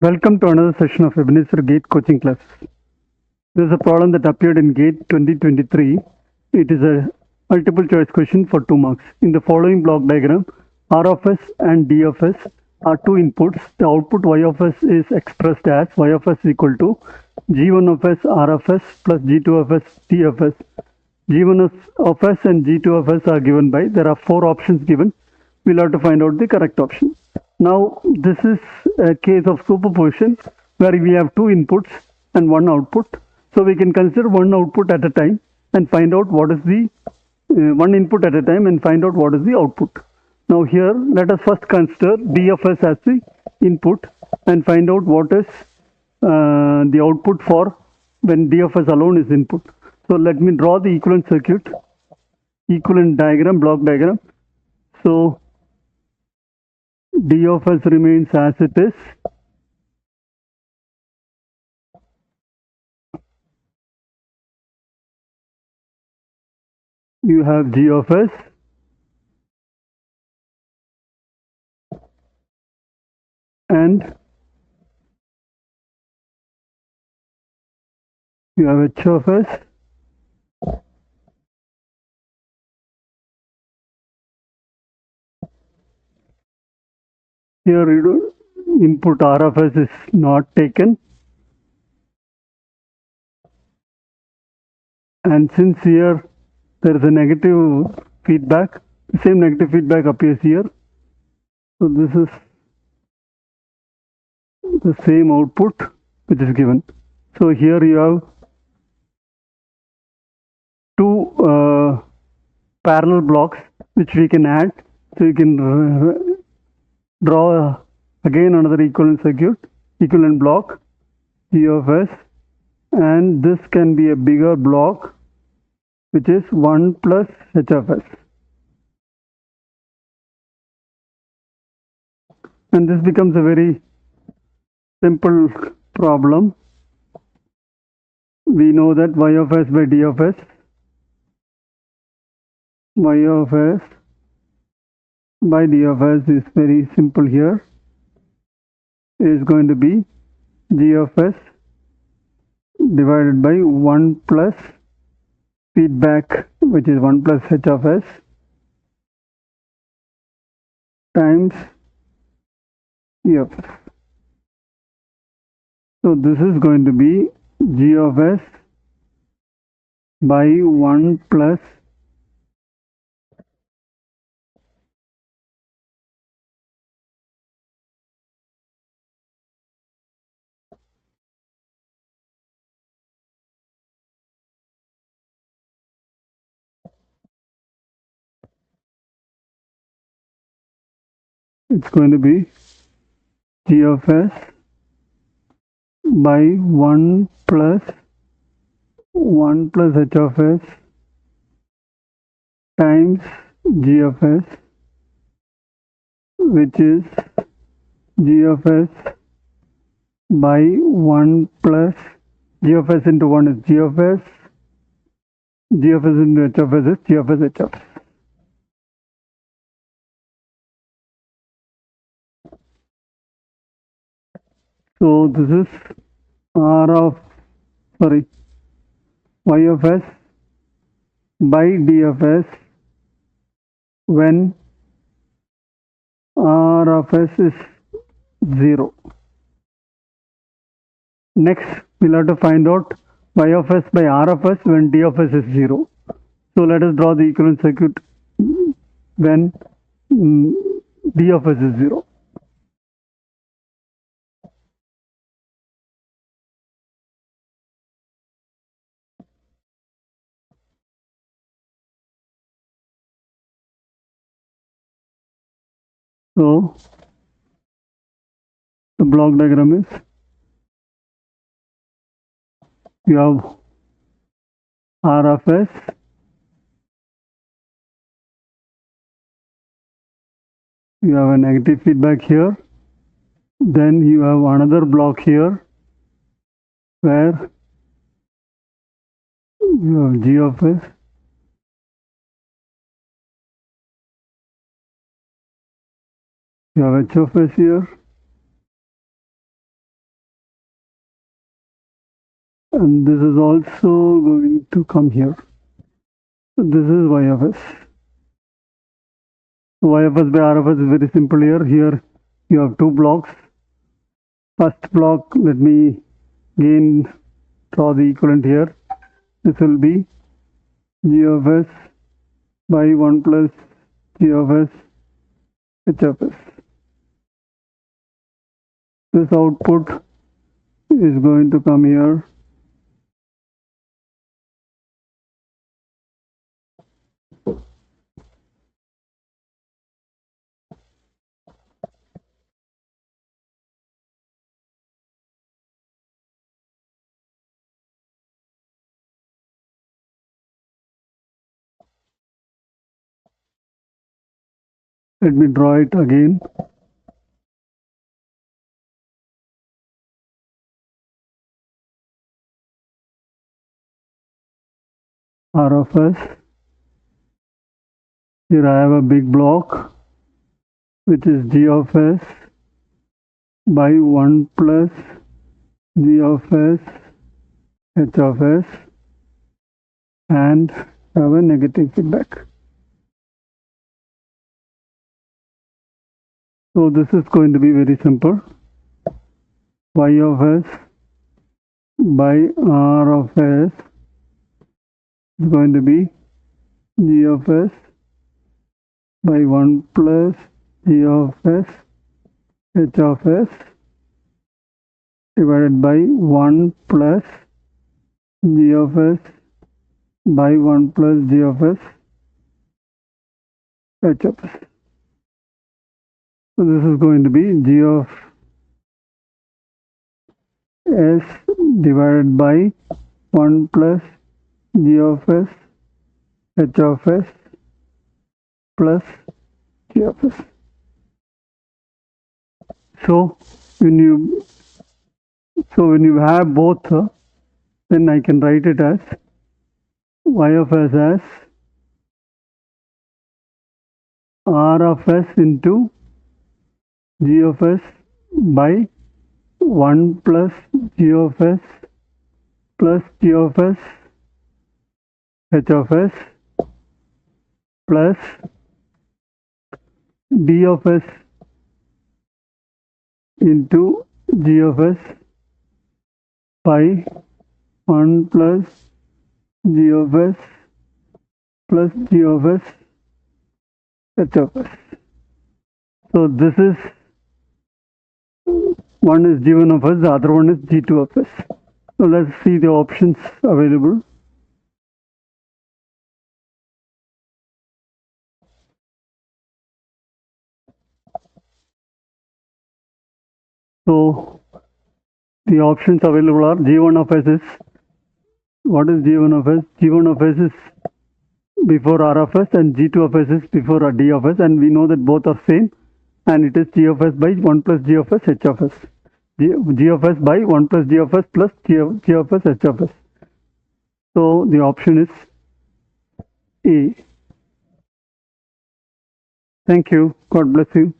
Welcome to another session of Ebenezer Gate coaching class. This is a problem that appeared in Gate 2023. It is a multiple choice question for 2 marks. In the following block diagram, R of S and D of S are two inputs. The output Y of S is expressed as Y of S equal to G1 of S R of S plus G2 of S D of S. G1 of S and G2 of S are given by, there are 4 options given. We'll have to find out the correct option. Now, this is a case of superposition where we have 2 inputs and 1 output. So we can consider 1 output at a time and find out what is the 1 input at a time and find out what is the output. Now here, let us first consider D of S as the input and find out what is the output for when D of S alone is input. So let me draw the equivalent circuit, equivalent diagram, block diagram. So D of S remains as it is. You have G of S and you have H of S here. Input R of S is not taken, and since here there is a negative feedback, the same negative feedback appears here. So this is the same output which is given. So here you have 2 parallel blocks which we can add. So you can draw again another equivalent circuit, equivalent block, G of S, and this can be a bigger block which is 1 plus H of S. And this becomes a very simple problem. We know that Y of S by D of S, Y of S by D of S is very simple here, is going to be G of S divided by 1 plus feedback, which is 1 plus H of S, times E of S. So this is going to be G of S by 1 plus it's going to be G of S by 1 plus H of S times G of S, which is G of S by 1 plus G of S into 1 is G of S, G of S into H of S is G of S H of S. So this is Y of S by D of S when R of S is 0. Next, we'll have to find out Y of S by R of S when D of S is 0. So let us draw the equivalent circuit when D of S is 0. So the block diagram is, you have R of S you have a negative feedback here, then you have another block here where you have G of S, you have H of S here, and this is also going to come here. So this is y of s. Y of s by r of s is very simple here. Here you have two blocks. First block, let me again draw the equivalent here. This will be g of s by 1 plus g of s h of s. This output is going to come here. Let me draw it again. R of s. Here I have a big block, which is g of s by 1 plus g of s h of s, and have a negative feedback. So this is going to be very simple. Y of s by r of s is going to be g of s by 1 plus g of s h of s divided by 1 plus g of s by 1 plus g of s h of s. So this is going to be g of s divided by 1 plus g of s h of s plus g of s. So when you have both, then I can write it as y of s as r of s into g of s by 1 plus g of s plus g of s h of s plus d of s into g of s by 1 plus g of s plus g of s h of s. So this is, one is g1 of s, the other one is g2 of s. So let's see the options available. So the options available are g1 of s is, what is g1 of s? g1 of s is before r of s and g2 of s is before d of s, and we know that both are same, and it is g of s by 1 plus g of s h of s. G of s by 1 plus g of s plus g of s h of s. So the option is A. Thank you. God bless you.